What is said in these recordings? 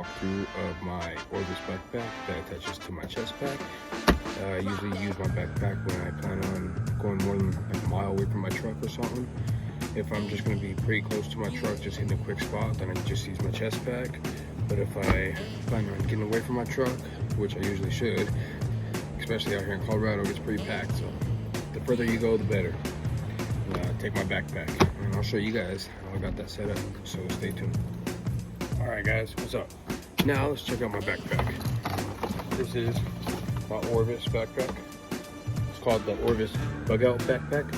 walkthrough of my Orvis backpack that attaches to my chest pack. I usually use my backpack when I plan on going more than like a mile away from my truck or something. If I'm just going to be pretty close to my truck, just hitting a quick spot, then I just use my chest pack. But if I plan on getting away from my truck, which I usually should, especially out here in Colorado, it gets pretty packed. So the further you go, the better. Take my backpack, and I'll show you guys how I got that set up. So stay tuned. All right, guys, what's up? Now let's check out my backpack. This is my Orvis backpack. It's called the Orvis Bug Out Backpack.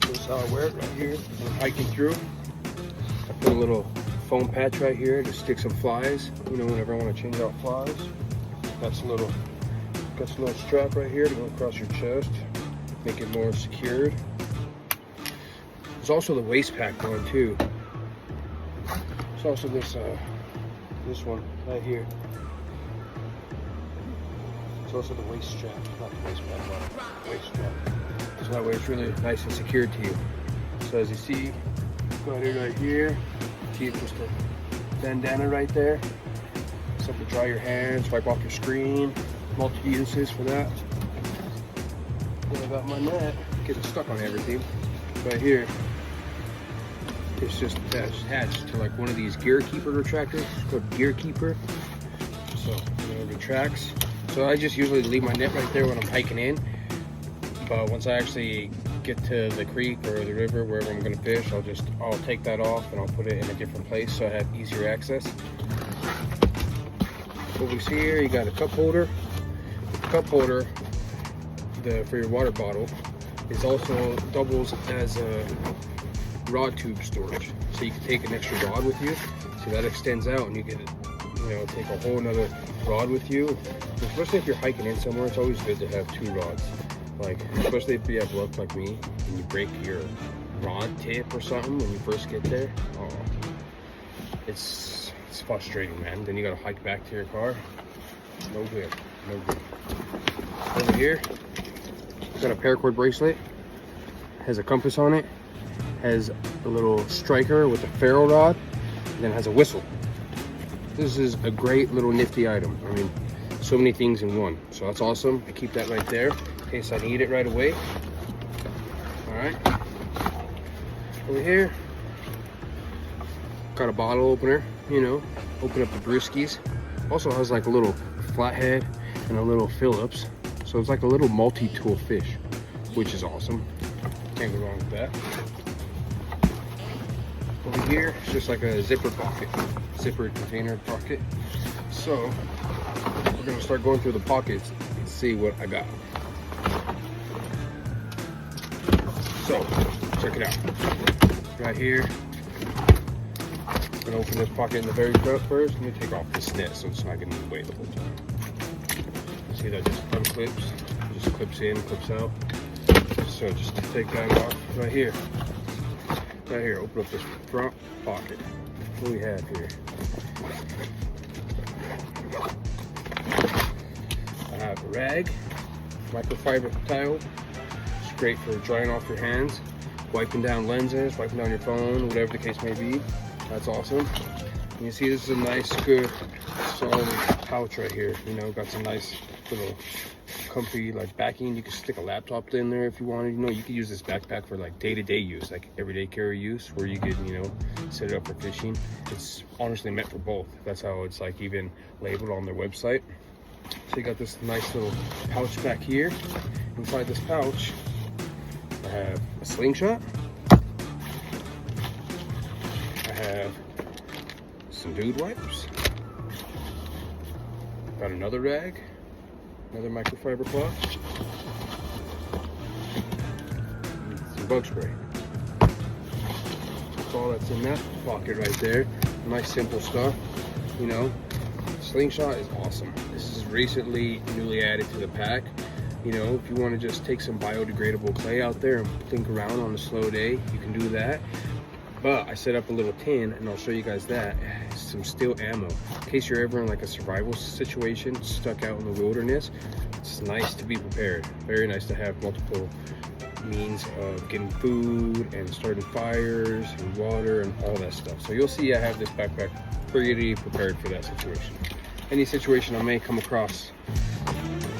This is how I wear it right here. I'm hiking through. I put a little foam patch right here to stick some flies. You know, whenever I want to change out flies. Got some little strap right here to go across your chest, make it more secured. There's also the waist pack one too. There's also this one right here. It's also the waist strap, not the waist pack, but the waist strap. So that way it's really nice and secured to you. So as you see, got it right here. See, just a bandana right there. Something to dry your hands, wipe off your screen. Multiple uses for that. Then I got my net, getting stuck on everything. Right here, it's just attached to like one of these gear keeper retractors. It's called Gear Keeper. So it retracts. So I just usually leave my net right there when I'm hiking in. But once I actually get to the creek or the river, wherever I'm gonna fish, I'll take that off and I'll put it in a different place so I have easier access. Over here, you got a cup holder. The cup holder for your water bottle is also doubles as a rod tube storage. So you can take an extra rod with you. So that extends out and you get, take a whole nother rod with you. Especially if you're hiking in somewhere, it's always good to have two rods. Like, especially if you have luck like me and you break your rod tip or something when you first get there. Oh, it's frustrating, man. Then you gotta hike back to your car. No good, no good. Over here, got a paracord bracelet. Has a compass on it. Has a little striker with a ferro rod, and then has a whistle. This is a great little nifty item. I mean, so many things in one. So that's awesome. I keep that right there in case I need it right away. All right. Over here, got a bottle opener. Open up the brewskis. Also has like a little flathead and a little Phillips. So it's like a little multi-tool fish, which is awesome. Can't go wrong with that. Over here, it's just like a zipper pocket, zipper container pocket. So we're gonna start going through the pockets and see what I got. So check it out. Right here, I'm gonna open this pocket in the very front first. Let me take off this net so it's not getting in the way the whole time. See, that just unclips, just clips in, clips out. So just take that off right here. Right here, open up this front pocket. What do we have here? I have a rag, microfiber towel. It's great for drying off your hands, wiping down lenses, wiping down your phone, whatever the case may be. That's awesome. And you see, this is a nice, good, solid pouch right here. Got some nice little comfy like backing. You can stick a laptop in there if you wanted. You could use this backpack for like day-to-day use, like everyday carry use, where you could, set it up for fishing. It's honestly meant for both. That's how it's like even labeled on their website. So you got this nice little pouch back here. Inside this pouch, I have a slingshot. I have some dude wipes. Got another rag, another microfiber cloth, some bug spray. That's all that's in that pocket right there. Nice simple stuff. Slingshot is awesome. This is recently newly added to the pack. If you want to just take some biodegradable clay out there and think around on a slow day, you can do that. But I set up a little tin, and I'll show you guys that. Some steel ammo. In case you're ever in like a survival situation, stuck out in the wilderness, it's nice to be prepared. Very nice to have multiple means of getting food and starting fires and water and all that stuff. So you'll see I have this backpack pretty prepared for that situation. Any situation I may come across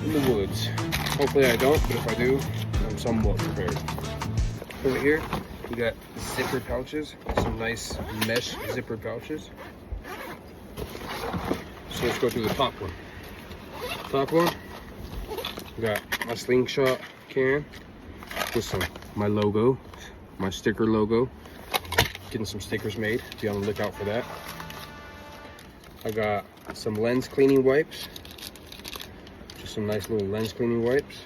in the woods. Hopefully I don't, but if I do, I'm somewhat prepared. Over here, we got zipper pouches, some nice mesh zipper pouches. So let's go through the top one. Top one, we got my slingshot can with my logo, my sticker logo. Getting some stickers made, be on the lookout for that. I got some lens cleaning wipes, just some nice little lens cleaning wipes.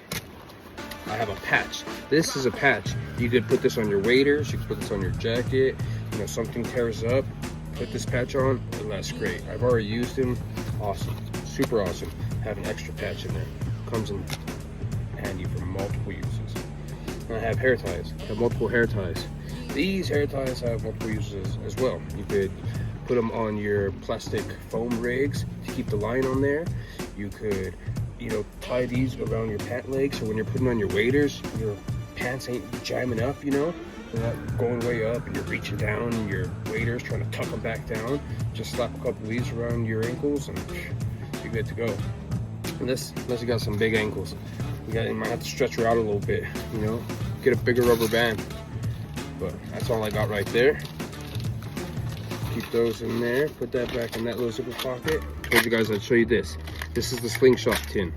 I have a patch. This is a patch. You could put this on your waders, you could put this on your jacket. You know, something tears up, put this patch on, and that's great. I've already used them. Awesome, super awesome. Have an extra patch in there. Comes in handy for multiple uses. And I have hair ties. I have multiple hair ties. These hair ties have multiple uses as well. You could put them on your plastic foam rigs to keep the line on there. You could, you know, tie these around your pant legs, so when you're putting on your waders, your pants ain't jamming up, you know? They're not going way up and you're reaching down in your waders trying to tuck them back down. Just slap a couple of these around your ankles and you're good to go. Unless you got some big ankles. You might have to stretch her out a little bit, you know? Get a bigger rubber band. But that's all I got right there. Keep those in there. Put that back in that little zipper pocket. Told you guys I'd show you this. This is the slingshot tin.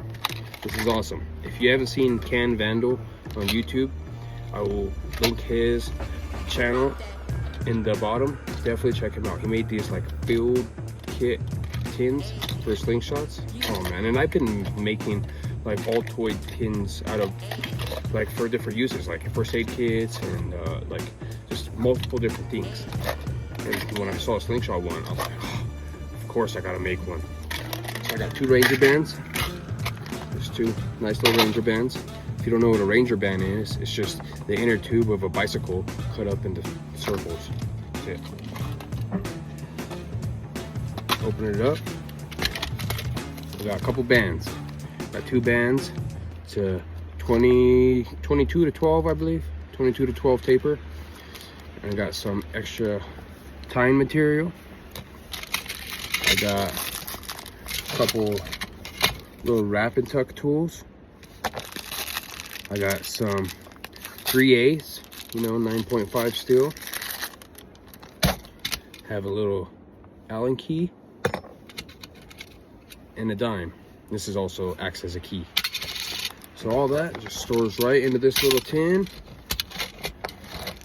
This is awesome. If you haven't seen Can Vandel on YouTube, I will link his channel in the bottom. Definitely check him out. He made these like build kit tins for slingshots. Oh man, and I've been making like Altoid tins out of like for different uses, like first aid kits and like just multiple different things. And when I saw a slingshot one, I was like, oh, of course I gotta make one. So I got 2 Ranger bands. There's 2 nice little Ranger bands. If you don't know what a Ranger band is, it's just the inner tube of a bicycle cut up into circles. That's it. Open it up. We got a couple bands. Got 2 bands. It's a 22 to 12, I believe. 22 to 12 taper. And I got some extra tying material. I got a couple little wrap and tuck tools. I got some 3/8, you know, 9.5 steel. Have a little Allen key and a dime. This is also acts as a key. So all that just stores right into this little tin.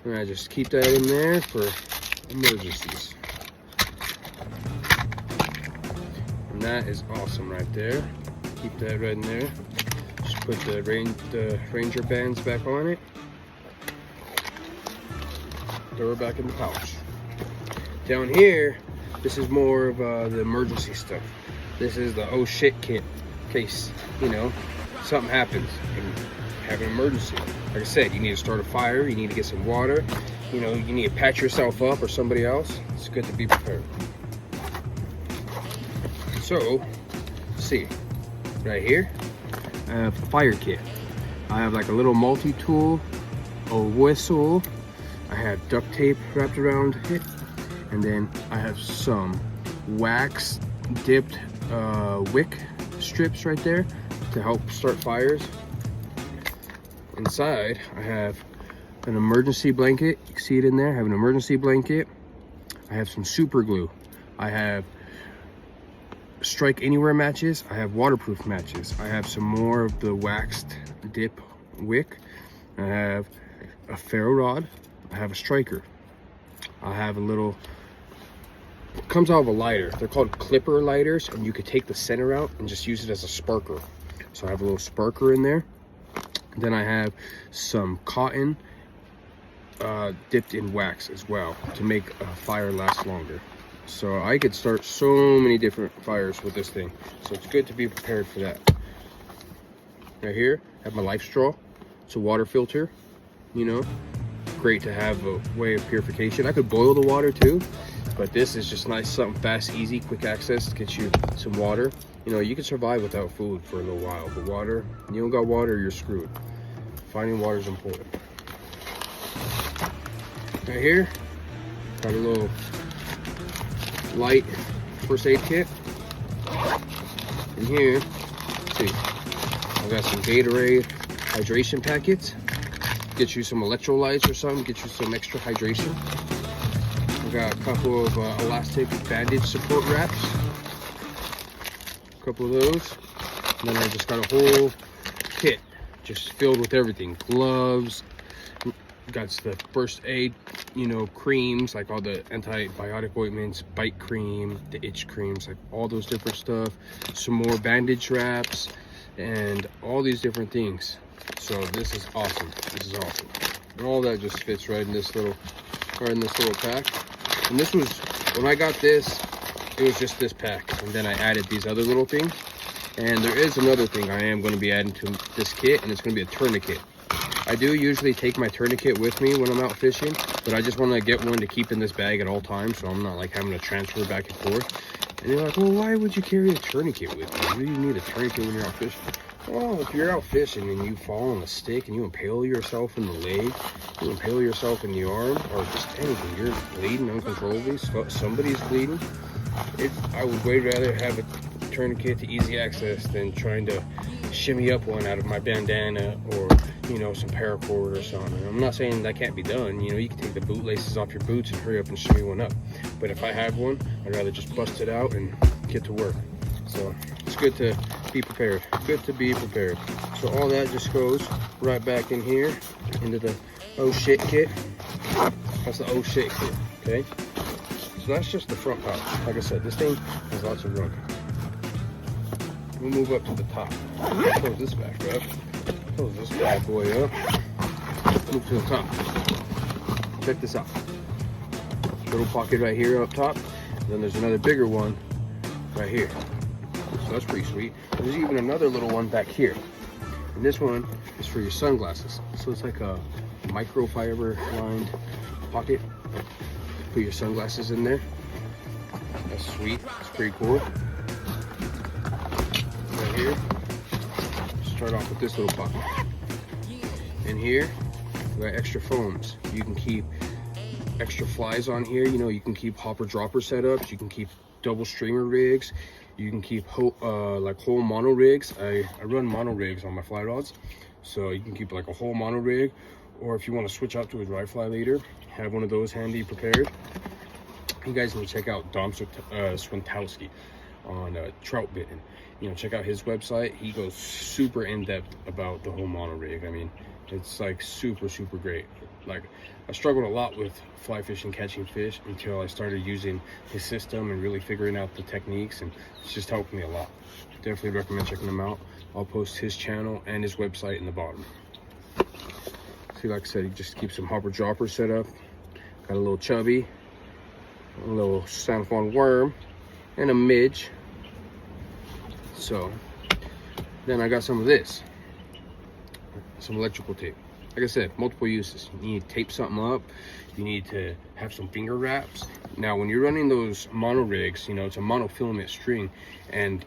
And I just keep that in there for emergencies. And that is awesome right there. Keep that right in there. Just put the Ranger bands back on it. Throw her back in the pouch. Down here, this is more of the emergency stuff. This is the oh shit kit, in case, you know, something happens and you have an emergency. Like I said, you need to start a fire, you need to get some water, you know, you need to patch yourself up or somebody else. It's good to be prepared. So, let's see, right here, I have a fire kit. I have like a little multi-tool, a whistle, I have duct tape wrapped around it, and then I have some wax dipped wick strips right there to help start fires. Inside, I have an emergency blanket. You can see it in there. I have an emergency blanket. I have some super glue. I have strike anywhere matches. I have waterproof matches. I have some more of the waxed dip wick. I have a ferro rod. I have a striker. I have a little, it comes out of a lighter. They're called clipper lighters, and you could take the center out and just use it as a sparker. So I have a little sparker in there. Then I have some cotton dipped in wax as well to make a fire last longer. So I could start so many different fires with this thing. So it's good to be prepared for that. Right here, I have my life straw. It's a water filter, you know. Great to have a way of purification. I could boil the water too, but this is just nice, something fast, easy, quick access to get you some water. You know, you can survive without food for a little while, but water, you don't got water, you're screwed. Finding water is important. Right here, got a little light first aid kit. In here, let's see, I got some Gatorade hydration packets. Get you some electrolytes or something, get you some extra hydration. We got a couple of elastic bandage support wraps. A couple of those. And then I just got a whole kit just filled with everything. Gloves, got the first aid, you know, creams, like all the antibiotic ointments, bite cream, the itch creams, like all those different stuff. Some more bandage wraps and all these different things. So this is awesome. This is awesome. And all that just fits right in this little pack. And this was, when I got this, it was just this pack. And then I added these other little things. And there is another thing I am going to be adding to this kit, and it's going to be a tourniquet. I do usually take my tourniquet with me when I'm out fishing, but I just want to get one to keep in this bag at all times, so I'm not like having to transfer back and forth. And you're like, well, why would you carry a tourniquet with you? You need a tourniquet when you're out fishing. Well, if you're out fishing and you fall on a stick and you impale yourself in the leg, you impale yourself in the arm, or just anything, you're bleeding uncontrollably, somebody's bleeding, I would way rather have a tourniquet to easy access than trying to shimmy up one out of my bandana or, you know, some paracord or something. I'm not saying that can't be done. You know, you can take the bootlaces off your boots and hurry up and shimmy one up. But if I have one, I'd rather just bust it out and get to work. So it's good to be prepared. Good to be prepared. So all that just goes right back in here into the oh shit kit. That's the oh shit kit, okay? So that's just the front pouch. Like I said, this thing has lots of room. We'll move up to the top. Close this back up. Close this bad boy up. Move to the top. Check this out. Little pocket right here up top. Then there's another bigger one right here. So that's pretty sweet. There's even another little one back here. And this one is for your sunglasses. So it's like a microfiber lined pocket. Put your sunglasses in there. That's sweet. It's pretty cool. Right here, start off with this little pocket. In here, we got extra foams. You can keep extra flies on here. You know, you can keep hopper dropper setups. You can keep double stringer rigs. You can keep like whole mono rigs. I run mono rigs on my fly rods, so you can keep like a whole mono rig. Or if you want to switch out to a dry fly later, have one of those handy prepared. You guys can check out Dom Swintowski on TroutBitten. You know, check out his website. He goes super in-depth about the whole mono rig. I mean, it's like super great. Like, I struggled a lot with fly fishing, catching fish until I started using his system and really figuring out the techniques, and it's just helped me a lot. Definitely recommend checking him out. I'll post his channel and his website in the bottom. See, like I said, he just keeps some hopper dropper set up. Got a little chubby, a little San Juan worm, and a midge. So then I got some of this, some electrical tape. Like I said, multiple uses. You need to tape something up. You need to have some finger wraps. Now, when you're running those mono rigs, you know, it's a monofilament string, and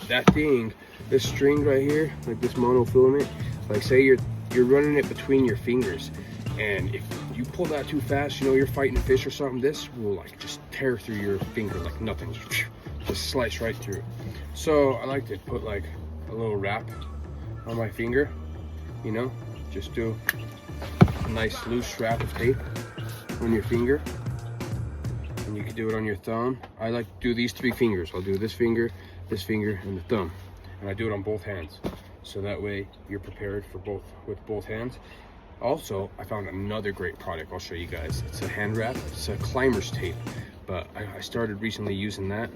that thing, this string right here, like this monofilament, like say you're running it between your fingers, and if you pull that too fast, you know, you're fighting a fish or something, this will like just tear through your finger like nothing. Just slice right through it. So I like to put like a little wrap on my finger, you know, just do a nice loose wrap of tape on your finger, and you can do it on your thumb. I like to do these 3 fingers. I'll do this finger, and the thumb, and I do it on both hands, so that way you're prepared for both with both hands. Also, I found another great product I'll show you guys. It's a hand wrap. It's a climber's tape, but I started recently using that.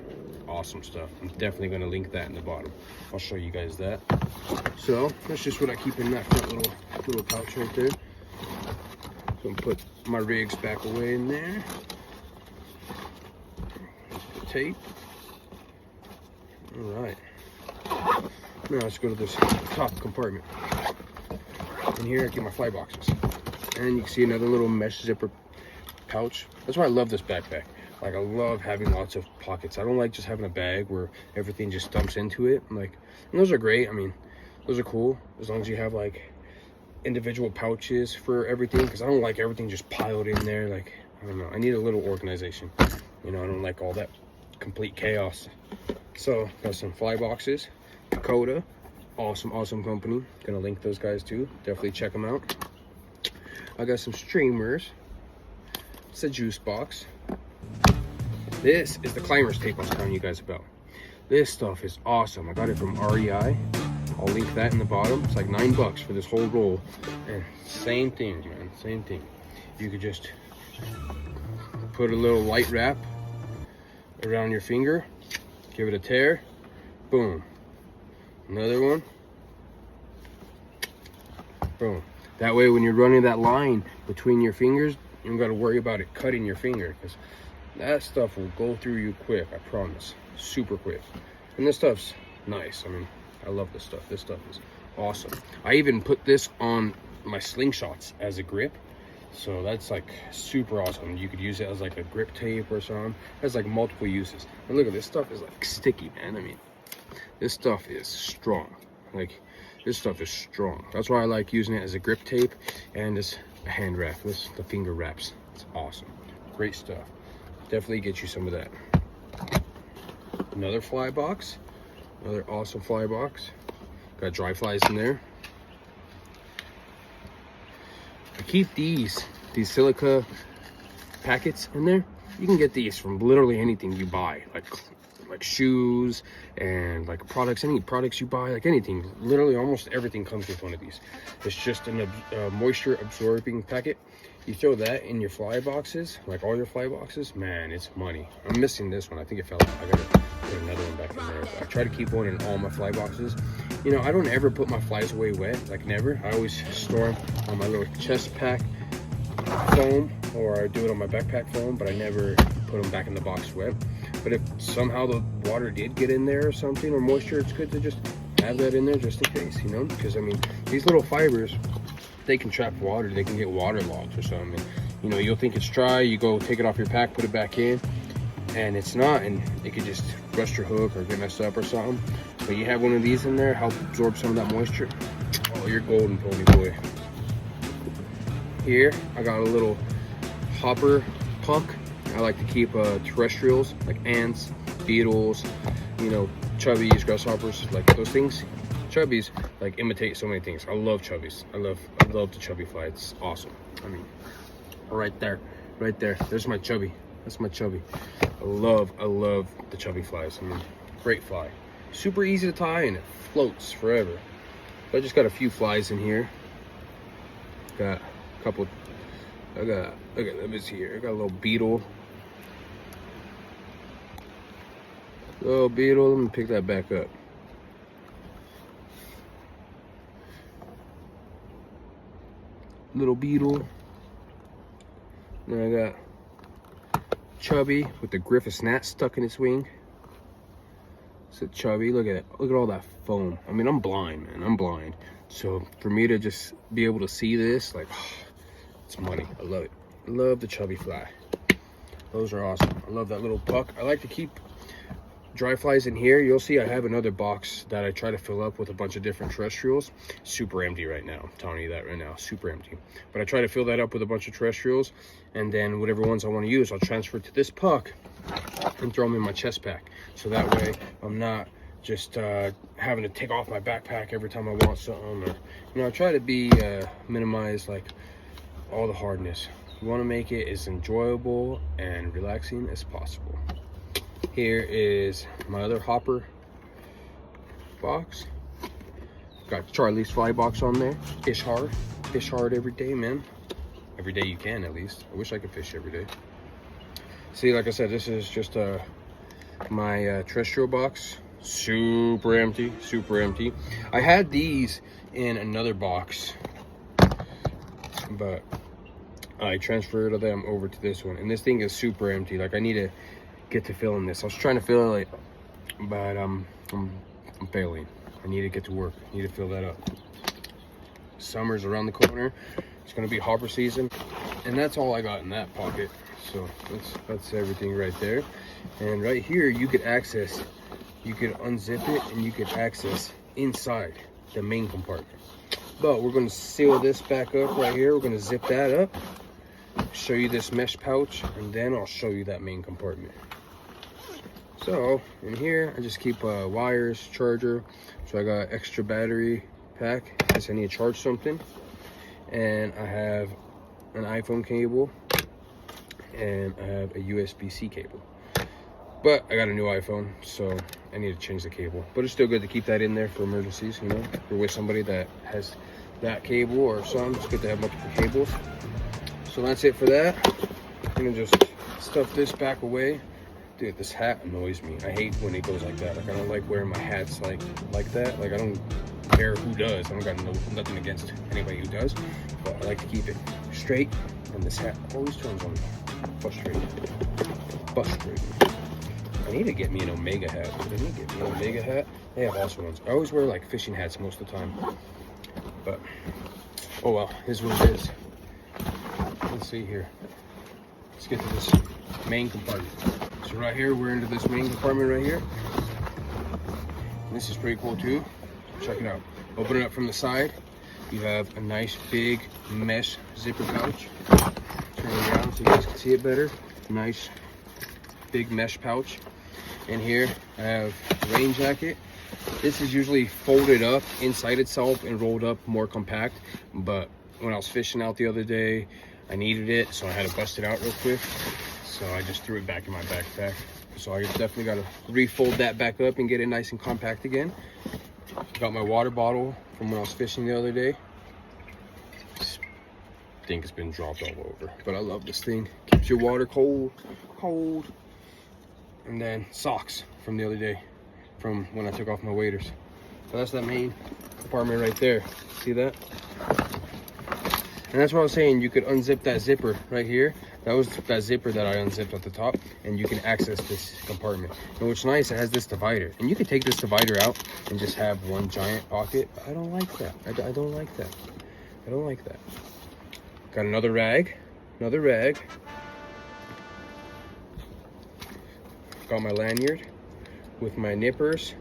Awesome stuff. I'm definitely going to link that in the bottom. I'll show you guys that. So that's just what I keep in that front little pouch right there. So I'm put my rigs back away in there. The tape. All right. Now let's go to this top compartment. In here I keep my fly boxes, and you can see another little mesh zipper pouch. That's why I love this backpack. Like, I love having lots of pockets. I don't like just having a bag where everything just dumps into it. Like, and those are great. I mean, those are cool as long as you have like individual pouches for everything, because I don't like everything just piled in there. Like, I don't know, I need a little organization. You know, I don't like all that complete chaos. So got some fly boxes, Yakoda, awesome company. Gonna link those guys too. Definitely check them out. I got some streamers. It's a juice box. This is the climber's tape I was telling you guys about. This stuff is awesome. I got it from REI. I'll link that in the bottom. It's like $9 for this whole roll. And same thing, man, same thing. You could just put a little light wrap around your finger, give it a tear, boom. Another one, boom. That way when you're running that line between your fingers, you don't gotta worry about it cutting your finger, because that stuff will go through you quick, I promise. Super quick. And this stuff's nice. I mean, I love this stuff. This stuff is awesome. I even put this on my slingshots as a grip. So that's like super awesome. You could use it as like a grip tape or something. It has like multiple uses. And look at this stuff is like sticky, man. I mean, this stuff is strong. Like, this stuff is strong. That's why I like using it as a grip tape and as a hand wrap. This the finger wraps. It's awesome. Great stuff. Definitely get you some of that. Another fly box. Another awesome fly box. Got dry flies in there. I keep these silica packets in there. You can get these from literally anything you buy, like shoes and like products, any products you buy, like anything. Literally almost everything comes with one of these. It's just a moisture absorbing packet. You throw that in your fly boxes, like all your fly boxes, man, it's money. I'm missing this one. I think it fell out. I gotta put another one back in there. But I try to keep one in all my fly boxes. You know, I don't ever put my flies away wet, like never. I always store them on my little chest pack foam, or I do it on my backpack foam, but I never put them back in the box wet. But if somehow the water did get in there or something, or moisture, it's good to just have that in there just in case, you know? Because I mean, these little fibers, they can trap water, they can get waterlogged or something. You know, you'll think it's dry, you go take it off your pack, put it back in, and it's not, and it could just rust your hook or get messed up or something. But you have one of these in there, help absorb some of that moisture. Oh, you're golden, pony boy. Here, I got a little hopper puck. I like to keep terrestrials, like ants, beetles, you know, chubbies, grasshoppers, like those things. Chubbies like imitate so many things. I love chubbies. I love the chubby fly. It's awesome. I mean, right there, there's my chubby. That's my chubby. I love the chubby flies. I mean, great fly, super easy to tie, and it floats forever. I just got a few flies in here. Got a couple. Look at this here. I got a little beetle. Little beetle. Let me pick that back up. Little beetle. Then I got chubby with the Griffith's gnat stuck in its wing. It's a chubby. Look at it. Look at all that foam. I mean, I'm blind, man. I'm blind. So for me to just be able to see this, like, it's money. I love it. I love the chubby fly. Those are awesome. I love that little puck. I like to keep dry flies in here. You'll see I have another box that I try to fill up with a bunch of different terrestrials. Super empty right now. I'm telling you that right now. Super empty. But I try to fill that up with a bunch of terrestrials, and then whatever ones I want to use, I'll transfer it to this puck and throw them in my chest pack. So that way I'm not just having to take off my backpack every time I want something. Or, you know, I try to be minimize like all the hardness. You want to make it as enjoyable and relaxing as possible. Here is my other hopper box. Got Charlie's fly box on there. Fish hard every day, man. Every day you can, at least. I wish I could fish every day. See, like I said, this is just my terrestrial box. Super empty, super empty. I had these in another box, but I transferred them over to this one, and this thing is super empty. Like, I need to get to filling this. I was trying to fill it, but I'm failing. I need to get to work. I need to fill that up. Summer's around the corner. It's gonna be hopper season, and that's all I got in that pocket. So that's everything right there. And right here, you could access. You could unzip it, and you could access inside the main compartment. But we're gonna seal this back up right here. We're gonna zip that up. Show you this mesh pouch, and then I'll show you that main compartment. So in here, I just keep wires, charger. So I got extra battery pack in case I need to charge something. And I have an iPhone cable, and I have a USB-C cable. But I got a new iPhone, so I need to change the cable. But it's still good to keep that in there for emergencies, you know. If you're with somebody that has that cable or something, it's good to have multiple cables. So that's it for that. I'm gonna just stuff this back away. Dude, this hat annoys me. I hate when it goes like that. Like, I don't like wearing my hats like that. Like, I don't care who does. I don't got nothing against anybody who does. But I like to keep it straight. And this hat always turns on me. Frustrating. I need to get me an Omega hat. They have awesome ones. I always wear like fishing hats most of the time. But, oh well, here's what it is. Let's see here. Let's get to this main compartment. So right here, we're into this main compartment right here. And this is pretty cool too. Check it out. Open it up from the side. You have a nice big mesh zipper pouch. Turn it around so you guys can see it better. Nice big mesh pouch. In here, I have a rain jacket. This is usually folded up inside itself and rolled up more compact. But when I was fishing out the other day, I needed it, so I had to bust it out real quick. So I just threw it back in my backpack. So I definitely got to refold that back up and get it nice and compact again. Got my water bottle from when I was fishing the other day. I think it's been dropped all over, but I love this thing. Keeps your water cold. And then socks from the other day, from when I took off my waders. So that's that main compartment right there. See that? And that's what I was saying. You could unzip that zipper right here. That was that zipper that I unzipped at the top, and you can access this compartment. And what's nice, it has this divider, and you can take this divider out and just have one giant pocket. But I don't like that. I don't like that. I don't like that. Got another rag. Got my lanyard with my nippers.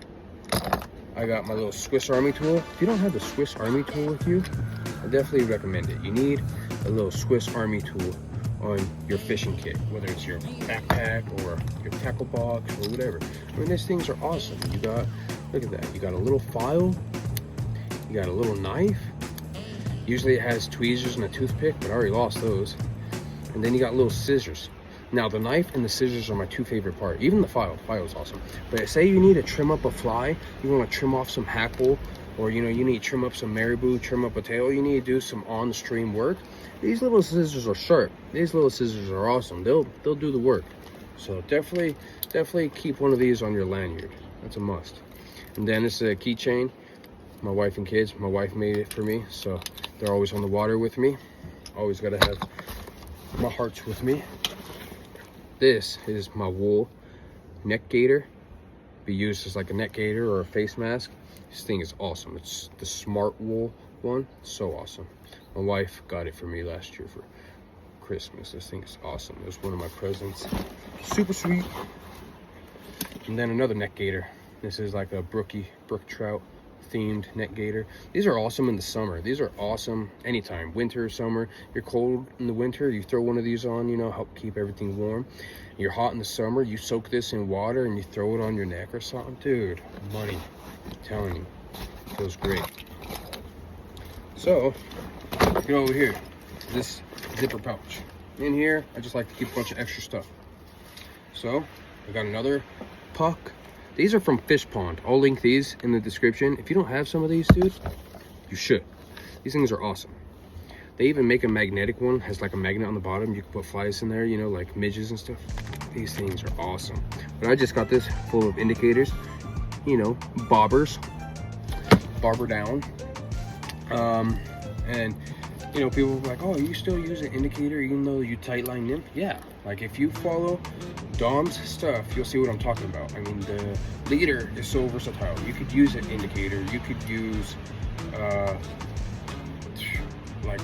I got my little Swiss Army tool. If you don't have the Swiss Army tool with you, I definitely recommend it. You need a little Swiss Army tool on your fishing kit, whether it's your backpack or your tackle box or whatever. I mean, these things are awesome. You got, look at that. You got a little file. You got a little knife. Usually it has tweezers and a toothpick, but I already lost those. And then you got little scissors. Now, the knife and the scissors are my two favorite parts. Even the file. File is awesome. But say you need to trim up a fly, you want to trim off some hackle, or you need to trim up some marabou, trim up a tail, you need to do some on-stream work. These little scissors are sharp. These little scissors are awesome. They'll do the work. So definitely keep one of these on your lanyard. That's a must. And then it's a keychain. My wife and kids. My wife made it for me, so they're always on the water with me. Always gotta have my hearts with me. This is my wool neck gaiter. Be used as like a neck gaiter or a face mask. This thing is awesome. It's the smart wool one. So awesome. My wife got it for me last year for Christmas. This thing is awesome. It was one of my presents. Super sweet. And then another neck gaiter. This is like a brook trout themed neck gaiter. These are awesome in the summer. These are awesome anytime, winter, summer. You're cold in the winter, you throw one of these on, help keep everything warm. You're hot in the summer, you soak this in water and you throw it on your neck or something. Dude, money. I'm telling you, feels great. So, get over here, this zipper pouch. In here, I just like to keep a bunch of extra stuff. So, I got another puck. These are from Fishpond. I'll link these in the description. If you don't have some of these, dude, you should. These things are awesome. They even make a magnetic one. Has like a magnet on the bottom. You can put flies in there, like midges and stuff. These things are awesome. But I just got this full of indicators. Bobbers. Bobber down. And people are like, oh, you still use an indicator even though you tight line nymph? Yeah, like if you follow Dom's stuff, you'll see what I'm talking about. I mean, the leader is so versatile. You could use an indicator, you could use like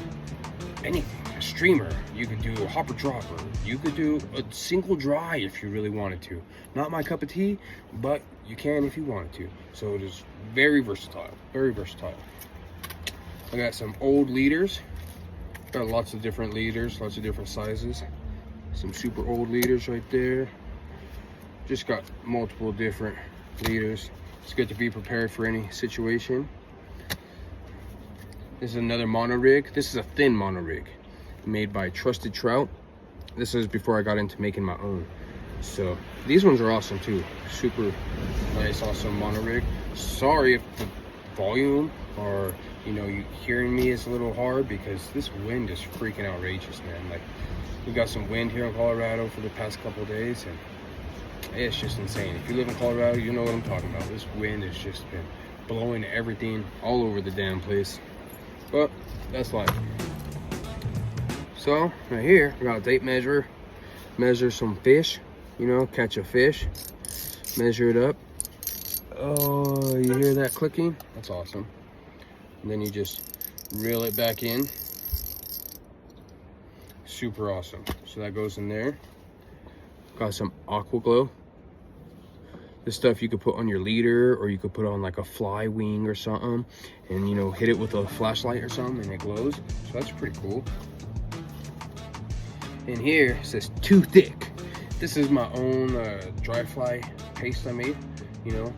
anything, a streamer, you could do a hopper dropper, you could do a single dry if you really wanted to. Not my cup of tea, but you can if you wanted to. So it is very versatile, very versatile. I got some old leaders. Got lots of different leaders, lots of different sizes. Some super old leaders right there. just got multiple different leaders. It's good to be prepared for any situation. This is another mono rig. This is a thin mono rig made by Trusted Trout. This is before I got into making my own. So these ones are awesome too. Super nice, awesome mono rig. Sorry if the volume or you hearing me is a little hard, because this wind is freaking outrageous, man. Like, we got some wind here in Colorado for the past couple of days, and it's just insane. If you live in Colorado, you know what I'm talking about. This wind has just been blowing everything all over the damn place. But that's life. So right here, I got a tape measure. Measure some fish, catch a fish. Measure it up. Oh, you hear that clicking? That's awesome. And then you just reel it back in. Super awesome. So that goes in there. Got some aqua glow. This stuff you could put on your leader, or you could put on like a fly wing or something, and hit it with a flashlight or something and it glows. So that's pretty cool. In here it says too thick. This is my own dry fly paste I made.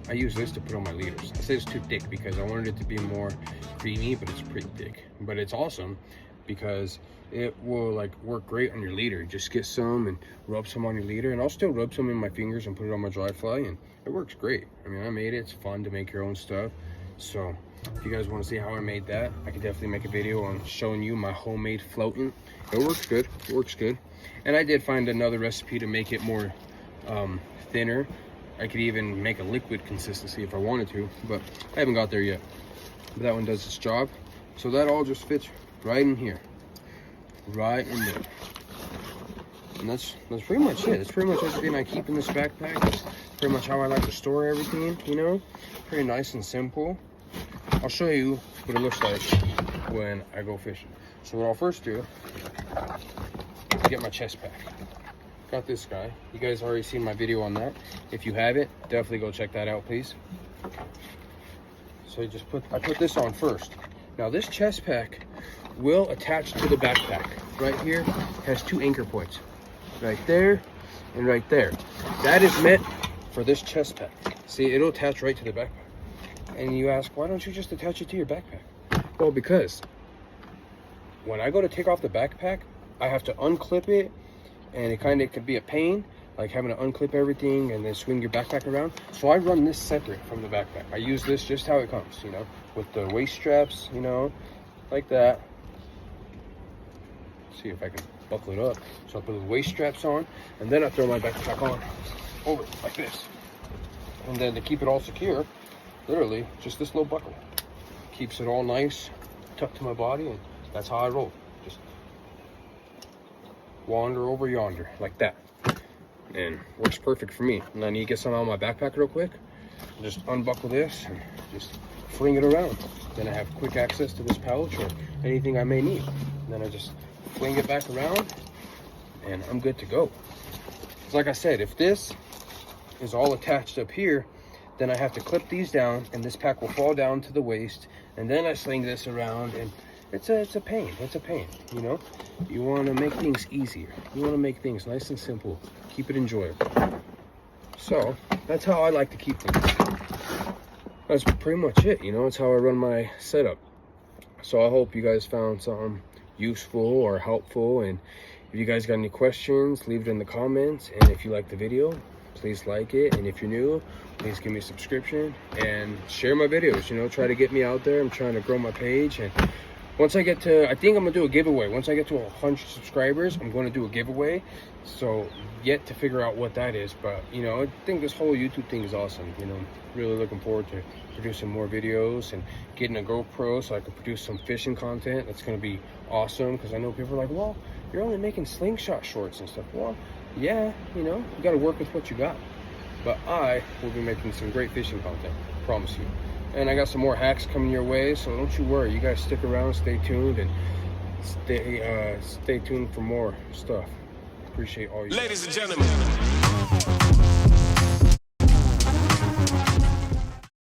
I use this to put on my leaders. I say it's too thick because I wanted it to be more creamy, but it's pretty thick. But it's awesome because it will like work great on your leader. Just get some and rub some on your leader, and I'll still rub some in my fingers and put it on my dry fly, and it works great. I mean, I made it. It's fun to make your own stuff. So if you guys want to see how I made that, I could definitely make a video on showing you my homemade floating. It works good. It works good. And I did find another recipe to make it more thinner. I could even make a liquid consistency if I wanted to, but I haven't got there yet. But that one does its job. So that all just fits right in here. Right in there. And that's pretty much it. That's pretty much everything I keep in this backpack. That's pretty much how I like to store everything, Pretty nice and simple. I'll show you what it looks like when I go fishing. So what I'll first do is get my chest pack. Got this guy. You guys already seen my video on that. If you haven't, definitely go check that out, please. So I put this on first. Now this chest pack will attach to the backpack. Right here has 2 anchor points. Right there and right there. That is meant for this chest pack. See, it'll attach right to the backpack. And you ask, why don't you just attach it to your backpack? Well, because when I go to take off the backpack, I have to unclip it, and it could be a pain, like having to unclip everything and then swing your backpack around. So I run this separate from the backpack. I use this just how it comes, with the waist straps, like that. See if I can buckle it up. So I put the waist straps on, and then I throw my backpack on over like this. And then to keep it all secure, literally just this little buckle keeps it all nice, tucked to my body, and that's how I roll. Just wander over yonder like that, and works perfect for me. And I need to get some out of my backpack real quick. Just unbuckle this and just fling it around. Then I have quick access to this pouch or anything I may need. And then I just fling it back around, and I'm good to go. Like I said, if this is all attached up here, then I have to clip these down, and this pack will fall down to the waist, and then I sling this around, and it's a pain. It's a pain, You want to make things easier. You want to make things nice and simple. Keep it enjoyable. So that's how I like to keep things. That's pretty much it, It's how I run my setup. So I hope you guys found something useful or helpful, and if you guys got any questions, leave it in the comments. And if you like the video, please like it, and if you're new, please give me a subscription and share my videos. Try to get me out there. I'm trying to grow my page, and once I get to, I think I'm gonna do a giveaway. Once I get to 100 subscribers, I'm going to do a giveaway. So yet to figure out what that is, but I think this whole YouTube thing is awesome. Really looking forward to producing more videos and getting a GoPro so I can produce some fishing content. That's going to be awesome, because I know people are like, well, you're only making slingshot shorts and stuff. Well, yeah, you got to work with what you got. But I will be making some great fishing content, promise you. And I got some more hacks coming your way, so don't you worry. You guys stick around, stay tuned, and stay tuned for more stuff. Appreciate all you. Ladies and gentlemen.